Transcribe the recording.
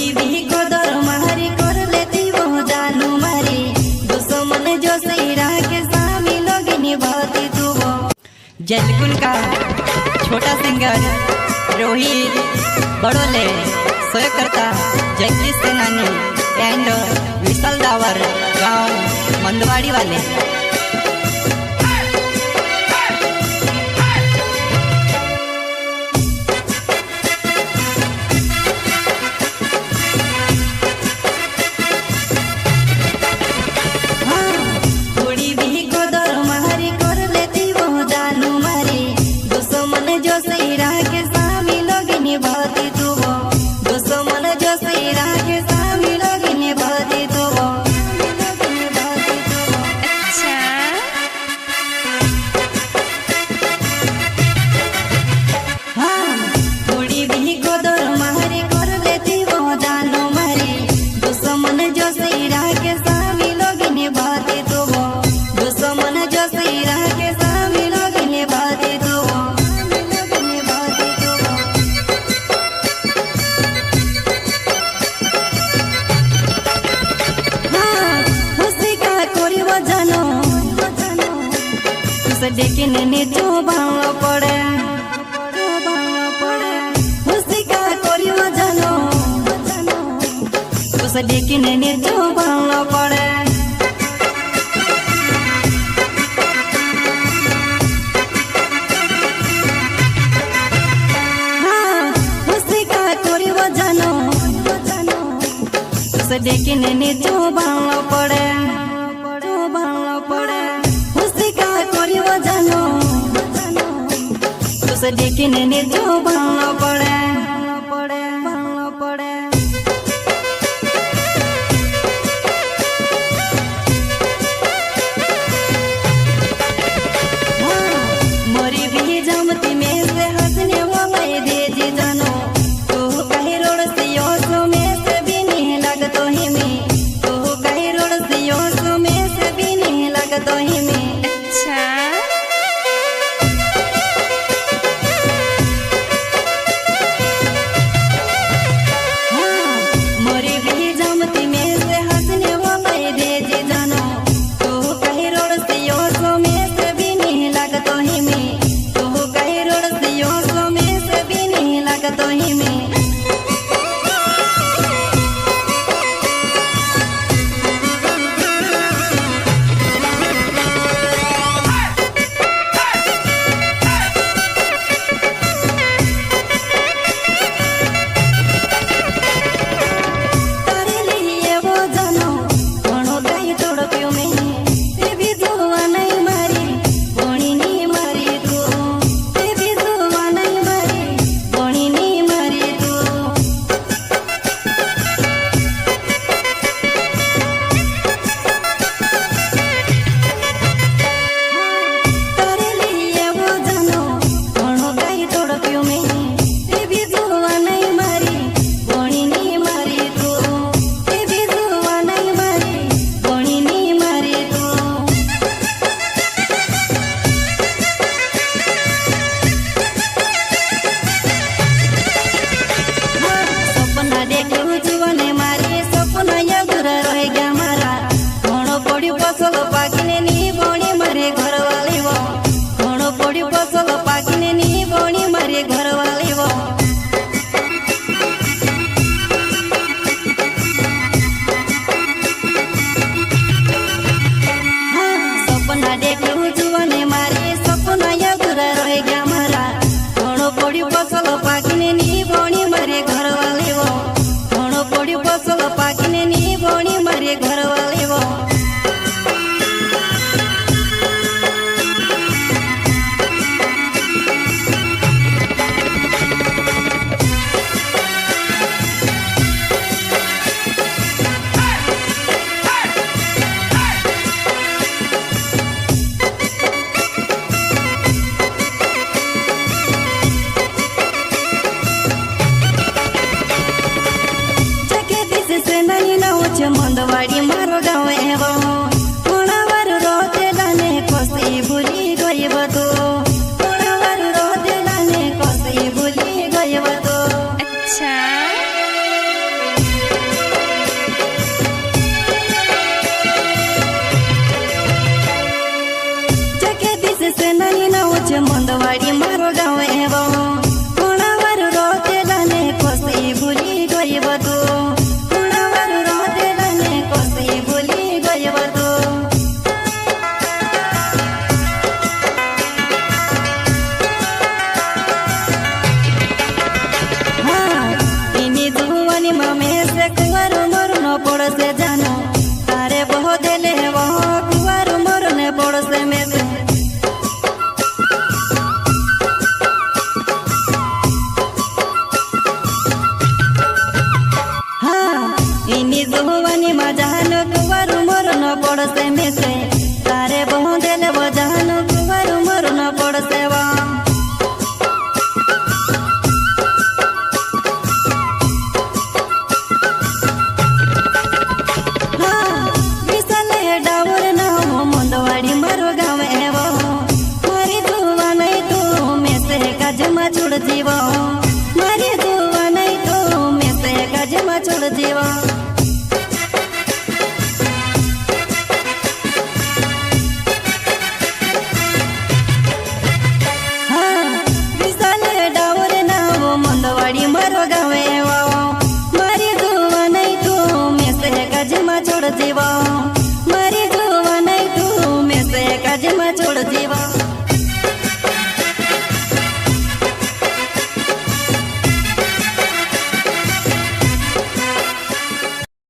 थोड़ी भी कदर मारी कर लेती वो जानू मारी दुश्मन जो सैरा के सामी लोग निभाती तू वो। जलगुन का छोटा सिंगर रोहित बड़ोले सोयकर्ता जगदीश सेनानी एंड विशाल दावर गांव मंदवाड़ी वाले। लेकिन नीचो भाव पड़े खुशी का करियो जानो उस लेकिन नीचो भाव पड़े। खुशी का करियो जानो उस लेकिन नीचो भाव पड़े लेकिन जो भावना पड़े मोरी भी जमती में से हंसने वाले दे जी जानो तू कहीं रोड से योसो में से भी नहीं लगतो ही में तू कहीं रोड से योसो में से भी नहीं लगतो ही में। अच्छा मंदवाड़ी मारो गाँव कसी भूली गई तो कसी भूली गई तो। अच्छा कुंवर मोर न पड़से जानो तारे बहु देले वो कुंवर मोर न पड़से में से हाँ इनी जुवानी मा जानो कुंवर मोर न पड़से में से तारे बहु देले वो जानो कुंवर मोर न पड़से वा मंदवाड़ी मारो गाँव एवो मारी दुआ नहीं तू में से गजमा छोड़ जीवो मारी दुआ नहीं तू में से गजमा छोड़ जीवो।